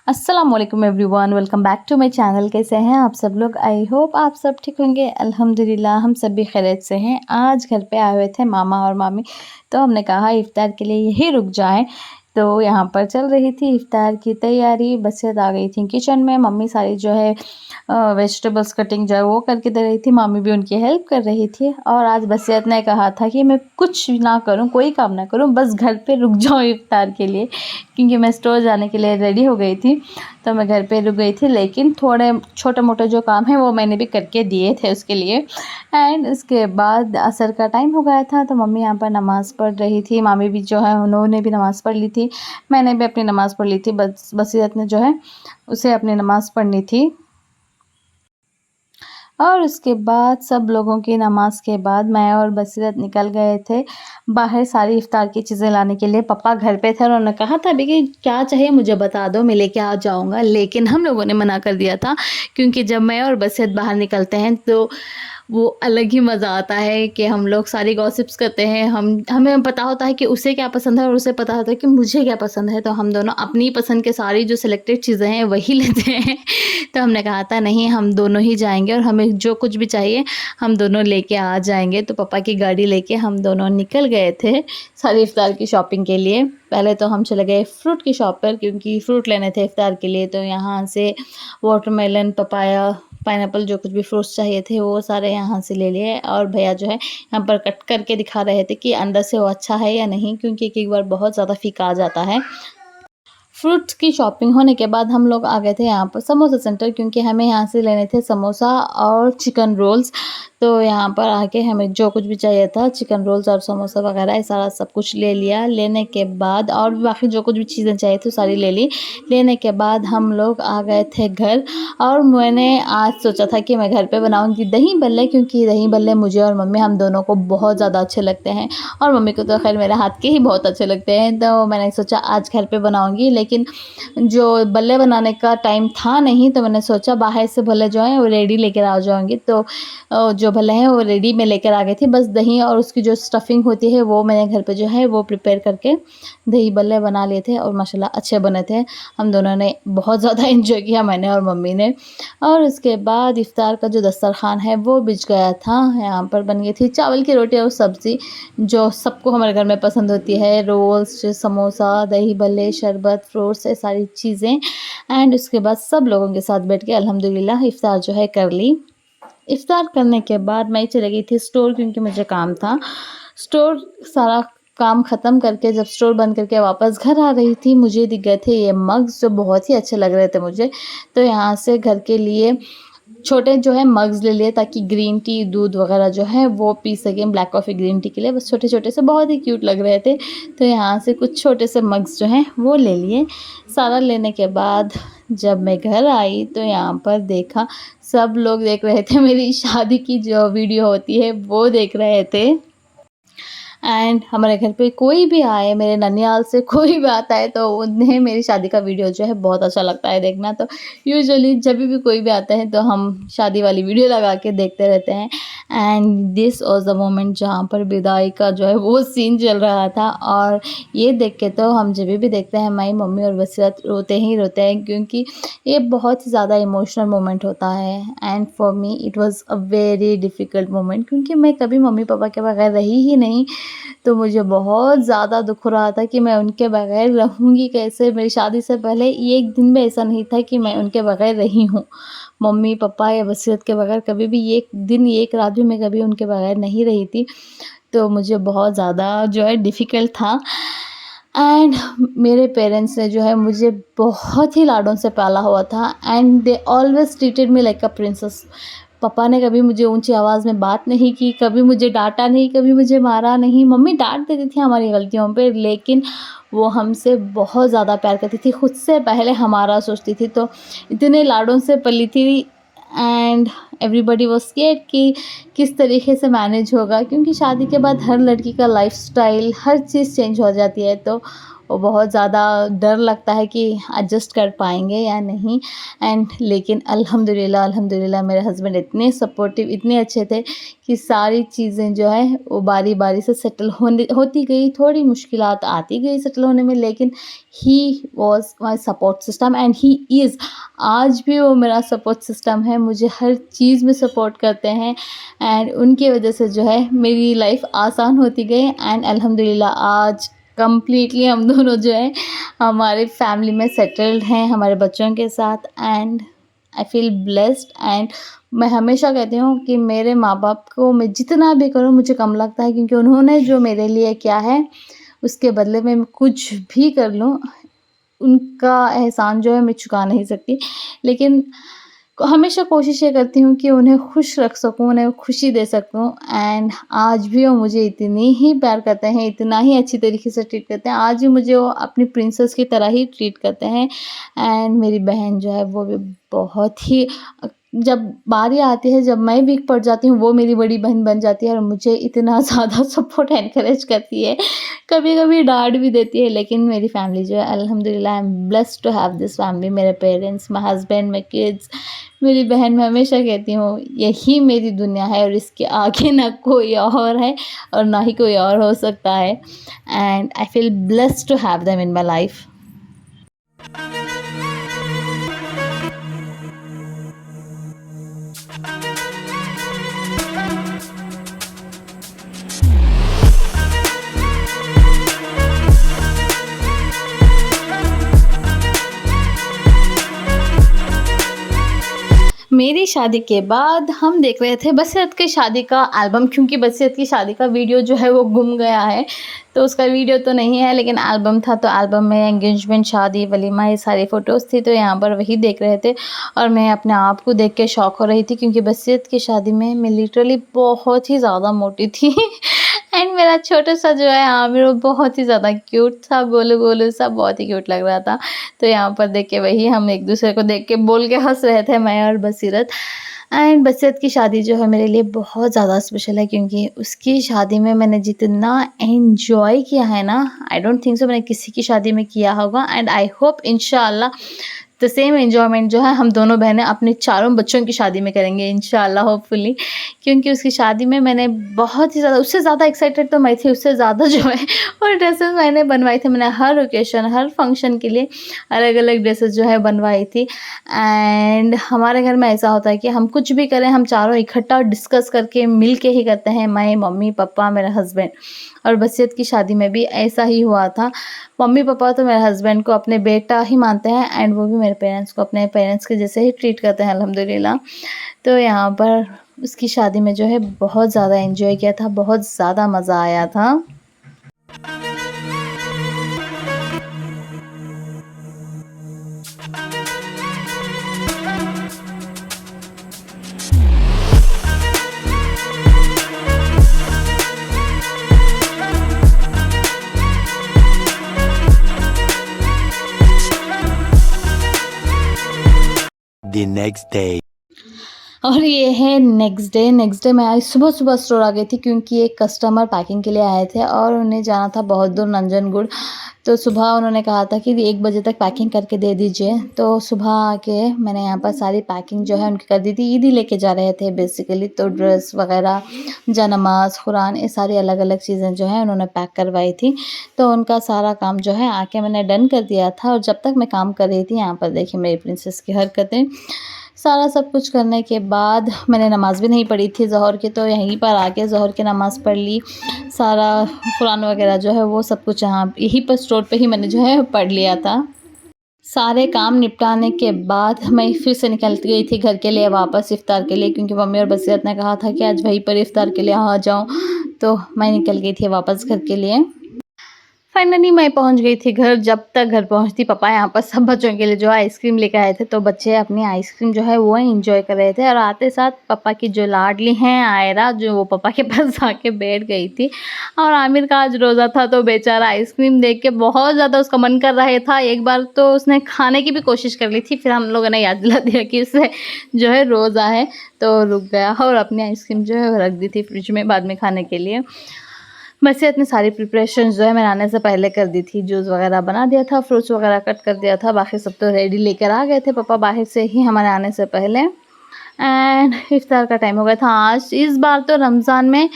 अस्सलाम वालेकुम everyone, welcome back to my channel. कैसे हैं आप सब लोग? आई होप आप सब ठीक होंगे। अल्हम्दुलिल्लाह हम सब भी खैरियत से हैं। आज घर पे आए हुए थे मामा और मामी, तो हमने कहा इफ़्तार के लिए यहीं रुक जाएं। तो यहाँ पर चल रही थी इफ़्तार की तैयारी। बच्चे आ गई थी किचन में। मम्मी सारी जो है वेजिटेबल्स कटिंग जो है वो करके दे रही थी, मामी भी उनकी हेल्प कर रही थी। और आज बसीरत ने कहा था कि मैं कुछ ना करूं, कोई काम ना करूं, बस घर पे रुक जाऊं इफ़्तार के लिए, क्योंकि मैं स्टोर जाने के लिए रेडी हो गई थी। तो मैं घर पे रुक गई थी, लेकिन थोड़े छोटे मोटे जो काम है वो मैंने भी करके दिए थे उसके लिए। एंड उसके बाद असर का टाइम हो गया था, तो मम्मी यहाँ पर नमाज़ पढ़ रही थी, मामी भी जो है उन्होंने भी नमाज़ पढ़ ली थी, मैंने भी अपनी नमाज़ पढ़ ली थी। बसीरत ने जो है उसे अपनी नमाज़ पढ़नी थी। और उसके बाद सब लोगों की नमाज़ के बाद मैं और बसीरत निकल गए थे बाहर सारी इफ़्तार की चीज़ें लाने के लिए। पापा घर पे थे और उन्होंने कहा था अभी कि क्या चाहिए मुझे बता दो, मैं लेके आ जाऊँगा, लेकिन हम लोगों ने मना कर दिया था, क्योंकि जब मैं और बसीरत बाहर निकलते हैं तो वो अलग ही मज़ा आता है कि हम लोग सारी गॉसिप्स करते हैं। हमें पता होता है कि उसे क्या पसंद है और उसे पता होता है कि मुझे क्या पसंद है, तो हम दोनों अपनी पसंद के सारी जो सिलेक्टेड चीज़ें हैं वही लेते हैं। तो हमने कहा था नहीं, हम दोनों ही जाएंगे और हमें जो कुछ भी चाहिए हम दोनों लेके आ जाएंगे। तो पापा की गाड़ी लेके हम दोनों निकल गए थे सारी इफ़्तार की शॉपिंग के लिए। पहले तो हम चले गए फ्रूट की शॉप पर, क्योंकि फ्रूट लेने थे इफ़्तार के लिए। तो यहाँ से वाटरमेलन, पपाया, पाइनएप्पल, जो कुछ भी फ्रूट्स चाहिए थे वो सारे यहाँ से ले लिए। और भैया जो है यहाँ पर कट करके दिखा रहे थे कि अंदर से वो अच्छा है या नहीं, क्योंकि एक बार बहुत ज़्यादा फीका आ जाता है। फ्रूट्स की शॉपिंग होने के बाद हम लोग आ गए थे यहाँ पर समोसा सेंटर, क्योंकि हमें यहाँ से लेने थे समोसा और चिकन रोल्स। तो यहाँ पर आके हमें जो कुछ भी चाहिए था, चिकन रोल्स और समोसा वगैरह, ये सारा सब कुछ ले लिया। लेने के बाद और भी बाकी जो कुछ भी चीज़ें चाहिए थी सारी ले ली। लेने के बाद हम लोग आ गए थे घर, और मैंने आज सोचा था कि मैं घर पे बनाऊँगी दही बल्ले, क्योंकि दही बल्ले मुझे और मम्मी हम दोनों को बहुत ज़्यादा अच्छे लगते हैं, और मम्मी को तो खैर मेरे हाथ के ही बहुत अच्छे लगते हैं। तो मैंने सोचा आज घर पे बनाऊँगी, लेकिन जो बल्ले बनाने का टाइम था नहीं, तो मैंने सोचा बाहर से भले जो है वो रेडी लेकर आ जाऊँगी। तो जो भले हैं वो रेडी में लेकर आ गई थी, बस दही और उसकी जो स्टफिंग होती है वो मैंने घर पे जो है वो प्रिपेयर करके दही बल्ले बना लिए थे, और माशाल्लाह अच्छे बने थे। हम दोनों ने बहुत ज़्यादा एंजॉय किया, मैंने और मम्मी ने। और उसके बाद इफ़्तार का जो दस्तरखान है वो बिछ गया था। यहाँ पर बन गई थी चावल की रोटी और सब्ज़ी, जो सबको हमारे घर में पसंद होती है। रोल्स, समोसा, दही बल्ले, शरबत, फ्रूट्स, ये सारी चीज़ें। एंड उसके बाद सब लोगों के साथ बैठ के अल्हम्दुलिल्लाह इफ़्तार जो है कर ली। इफ़्तार करने के बाद मैं चली गई थी स्टोर, क्योंकि मुझे काम था। स्टोर सारा काम ख़त्म करके जब स्टोर बंद करके वापस घर आ रही थी, मुझे दिख गए थे ये मग्स, जो बहुत ही अच्छे लग रहे थे मुझे। तो यहाँ से घर के लिए छोटे जो है मग्स ले लिए, ताकि ग्रीन टी, दूध वगैरह जो है वो पी सकें, ब्लैक कॉफ़ी, ग्रीन टी के लिए। बस छोटे-छोटे से बहुत ही क्यूट लग रहे थे, तो यहाँ से कुछ छोटे से मग्स जो हैं वो ले लिए। सारा लेने के बाद जब मैं घर आई तो यहाँ पर देखा सब लोग देख रहे थे, मेरी शादी की जो वीडियो होती है वो देख रहे थे। एंड हमारे घर पे कोई भी आए, मेरे ननियाल से कोई भी आता है, तो उन्हें मेरी शादी का वीडियो जो है बहुत अच्छा लगता है देखना। तो यूजुअली जब भी कोई भी आता है तो हम शादी वाली वीडियो लगा के देखते रहते हैं। And this was the moment जहाँ पर विदाई का जो है वो सीन चल रहा था, और ये देख के तो हम जब भी देखते हैं हमारी मम्मी और बसीरत रोते ही रोते हैं, क्योंकि ये बहुत ही ज़्यादा इमोशनल मोमेंट होता है। And for me it was a very difficult moment, क्योंकि मैं कभी मम्मी पापा के बगैर रही ही नहीं। तो मुझे बहुत ज़्यादा दुःख हो रहा था कि मैं उनके बगैर रहूँगी कैसे। मेरी शादी से पहले एक दिन भी ऐसा नहीं था कि मैं उनके बगैर रही हूँ। मम्मी पापा या बसीरत के बगैर कभी भी एक दिन, एक रात भी मैं कभी उनके बगैर नहीं रही थी। तो मुझे बहुत ज़्यादा जो है डिफ़िकल्ट था। एंड मेरे पेरेंट्स ने जो है मुझे बहुत ही लाडों से पाला हुआ था, and they always treated me like a princess. पापा ने कभी मुझे ऊँची आवाज़ में बात नहीं की, कभी मुझे डाँटा नहीं, कभी मुझे मारा नहीं। मम्मी डाँट देती थी हमारी गलतियों पे, लेकिन वो हमसे बहुत ज़्यादा प्यार करती थी, खुद से पहले हमारा सोचती थी। तो इतने लाडों से पली थी। एंड एवरीबॉडी वाज स्केयर्ड कि किस तरीके से मैनेज होगा, क्योंकि शादी के बाद हर लड़की का लाइफ़स्टाइल, हर चीज़ चेंज हो जाती है। तो वो बहुत ज़्यादा डर लगता है कि एडजस्ट कर पाएंगे या नहीं। लेकिन अल्हम्दुलिल्लाह मेरे हस्बैंड इतने सपोर्टिव, इतने अच्छे थे कि सारी चीज़ें जो है वो बारी बारी से सेटल होती गई। थोड़ी मुश्किलात आती गई सेटल होने में, लेकिन he was my support system and he is, आज भी वो मेरा सपोर्ट सिस्टम है। मुझे हर चीज़ में सपोर्ट करते हैं एंड उनकी वजह से जो है मेरी लाइफ आसान होती गई। एंड अल्हम्दुलिल्लाह आज कंप्लीटली हम दोनों जो है हमारे फैमिली में सेटल्ड हैं हमारे बच्चों के साथ। And I feel blessed. And मैं हमेशा कहती हूँ कि मेरे माँ बाप को मैं जितना भी करूँ मुझे कम लगता है, क्योंकि उन्होंने जो मेरे लिए किया है उसके बदले में मैं कुछ भी कर लूँ, उनका एहसान जो है मैं चुका नहीं सकती। लेकिन हमेशा कोशिश ये करती हूँ कि उन्हें खुश रख सकूँ, उन्हें खुशी दे सकूँ। एंड आज भी वो मुझे इतनी ही प्यार करते हैं, इतना ही अच्छी तरीके से ट्रीट करते हैं। आज भी मुझे वो अपनी प्रिंसेस की तरह ही ट्रीट करते हैं। एंड मेरी बहन जो है वो भी बहुत ही, जब बारी आती है, जब मैं वीक पड़ जाती हूँ, वो मेरी बड़ी बहन बन जाती है और मुझे इतना ज़्यादा सपोर्ट एनकरेज करती है, कभी कभी डांट भी देती है। लेकिन मेरी फैमिली जो है अल्हम्दुलिल्लाह, I am blessed to have this family. मेरे parents, my husband, my kids, मेरी बहन। मैं हमेशा कहती हूँ यही मेरी दुनिया है और इसके आगे ना कोई और है और ना ही कोई और हो सकता है। And I feel blessed to have them in my life. मेरी शादी के बाद हम देख रहे थे बसीरत की शादी का एल्बम, क्योंकि बसीरत की शादी का वीडियो जो है वो गुम गया है, तो उसका वीडियो तो नहीं है लेकिन एल्बम था। तो एल्बम में एंगेजमेंट, शादी, वलीमा, ये सारी फ़ोटोज़ थी, तो यहाँ पर वही देख रहे थे और मैं अपने आप को देख के शॉक हो रही थी, क्योंकि बसीरत की शादी में मैं लिटरली बहुत ही ज़्यादा मोटी थी एंड मेरा छोटा सा जो है आमिर वो बहुत ही ज़्यादा क्यूट था, गोलू गोलू सा, बहुत ही क्यूट लग रहा था। तो यहाँ पर देख के वही हम एक दूसरे को देख के बोल के हंस रहे थे, मैं और बसीरत। एंड बसीरत की शादी जो है मेरे लिए बहुत ज़्यादा स्पेशल है, क्योंकि उसकी शादी में मैंने जितना एन्जॉय किया है ना, आई डोंट थिंक सो मैंने किसी की शादी में किया होगा। एंड आई होप इंशाल्लाह द सेम एन्जॉयमेंट जो है हम दोनों बहनें अपने चारों बच्चों की शादी में करेंगे इंशाल्लाह, होपफुली। क्योंकि उसकी शादी में मैंने बहुत ही ज़्यादा, उससे ज़्यादा एक्साइटेड तो मैं थी, उससे ज़्यादा जो है और ड्रेसेस मैंने बनवाई थी। मैंने हर ओकेशन, हर फंक्शन के लिए अलग अलग ड्रेसेस जो है बनवाई थी। एंड हमारे घर में ऐसा होता है कि हम कुछ भी करें, हम चारों इकट्ठा डिस्कस करके मिल के ही करते हैं, मैं, मम्मी, पापा, मेरा हस्बैंड। और बसीरत की शादी में भी ऐसा ही हुआ था। मम्मी पापा तो मेरे हस्बैंड को अपने बेटा ही मानते हैं एंड वो भी मेरे पेरेंट्स को अपने पेरेंट्स के जैसे ही ट्रीट करते हैं अल्हम्दुलिल्लाह। तो यहाँ पर उसकी शादी में जो है बहुत ज़्यादा एंजॉय किया था, बहुत ज़्यादा मज़ा आया था। The next day. और ये है नेक्स्ट डे मैं आज सुबह स्टोर आ गई थी, क्योंकि एक कस्टमर पैकिंग के लिए आए थे और उन्हें जाना था बहुत दूर, नंजनगुड़। तो सुबह उन्होंने कहा था कि 1 बजे तक पैकिंग करके दे दीजिए। तो सुबह आके मैंने यहाँ पर सारी पैकिंग जो है उनकी कर दी थी। ईदी लेके जा रहे थे बेसिकली, तो ड्रेस वगैरह, जनमाज, कुरान, ये सारी अलग अलग चीज़ें जो है उन्होंने पैक करवाई थी। तो उनका सारा काम जो है आके मैंने डन कर दिया था। और जब तक मैं काम कर रही थी, यहाँ पर देखिए मेरी प्रिंसेस की हरकतें। सारा सब कुछ करने के बाद मैंने नमाज़ भी नहीं पढ़ी थी ज़ोहर की, तो यहीं पर आके ज़ोहर की नमाज़ पढ़ ली। सारा कुरान वगैरह जो है वो सब कुछ यहाँ यहीं पर स्टोर पे ही मैंने जो है पढ़ लिया था। सारे काम निपटाने के बाद मैं फिर से निकल गई थी घर के लिए वापस इफ़्तार के लिए, क्योंकि मम्मी और बसीरत ने कहा था कि आज वहीं पर इफ़्तार के लिए आ जाऊँ। तो मैं निकल गई थी वापस घर के लिए। फाइनली मैं पहुंच गई थी घर। जब तक घर पहुंचती, पापा यहाँ पर सब बच्चों के लिए जो आइसक्रीम लेकर आए थे, तो बच्चे अपनी आइसक्रीम जो है वो एंजॉय कर रहे थे। और आते साथ पापा की जो लाडली हैं आयरा, जो वो पापा के पास जाके बैठ गई थी। और आमिर का आज रोज़ा था, तो बेचारा आइसक्रीम देख के बहुत ज़्यादा उसका मन कर रहा था। एक बार तो उसने खाने की भी कोशिश कर ली थी, फिर हम लोगों ने याद दिला दिया कि उससे जो है रोज़ा है, तो रुक गया और अपनी आइसक्रीम जो है रख दी थी फ्रिज में बाद में खाने के लिए। बसीरत ने सारी प्रिपरेशंस जो है मैंने आने से पहले कर दी थी। जूस वगैरह बना दिया था, फ्रूट्स वगैरह कट कर दिया था, बाकी सब तो रेडी लेकर आ गए थे पापा बाहर से ही हमारे आने से पहले। एंड इफ्तार का टाइम हो गया था। आज इस बार तो रमज़ान में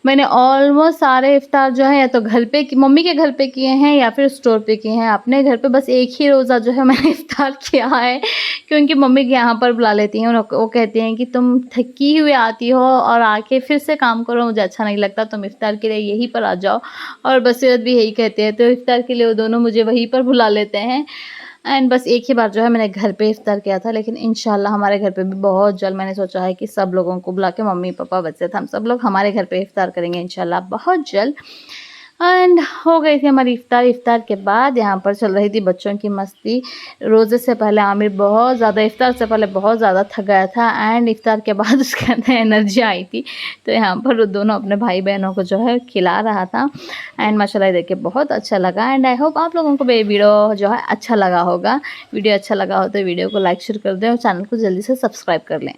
मैंने ऑलमोस्ट सारे इफ्तार जो है या तो घर पे मम्मी के घर पे किए हैं या फिर स्टोर पे किए हैं। अपने घर पे बस एक ही रोज़ा जो है मैंने इफ्तार किया है, क्योंकि मम्मी के यहाँ पर बुला लेती हैं। वो कहती हैं कि तुम थकी हुई आती हो और आके फिर से काम करो, मुझे अच्छा नहीं लगता, तुम इफ्तार के लिए यहीं पर आ जाओ। और बसीरत भी यही कहते हैं, तो इफ्तार के लिए वो दोनों मुझे वहीं पर बुला लेते हैं। एंड बस एक ही बार जो है मैंने घर पे इफ्तार किया था, लेकिन इंशाल्लाह हमारे घर पे भी बहुत जल्द मैंने सोचा है कि सब लोगों को बुला के, मम्मी पापा बच्चे हम सब लोग हमारे घर पे इफ्तार करेंगे इंशाल्लाह बहुत जल्द। एंड हो गई थी हमारी इफ्तार। इफ्तार के बाद यहाँ पर चल रही थी बच्चों की मस्ती। रोज़े से पहले आमिर बहुत ज़्यादा, इफ्तार से पहले बहुत ज़्यादा थक गया था एंड इफ्तार के बाद उसके अंदर एनर्जी आई थी, तो यहाँ पर वो दोनों अपने भाई बहनों को जो है खिला रहा था। एंड माशाल्लाह देख के बहुत अच्छा लगा। एंड आई होप आप लोगों को भी वीडियो जो है अच्छा लगा होगा। वीडियो अच्छा लगा हो तो वीडियो को लाइक शेयर कर दें और चैनल को जल्दी से सब्सक्राइब कर लें।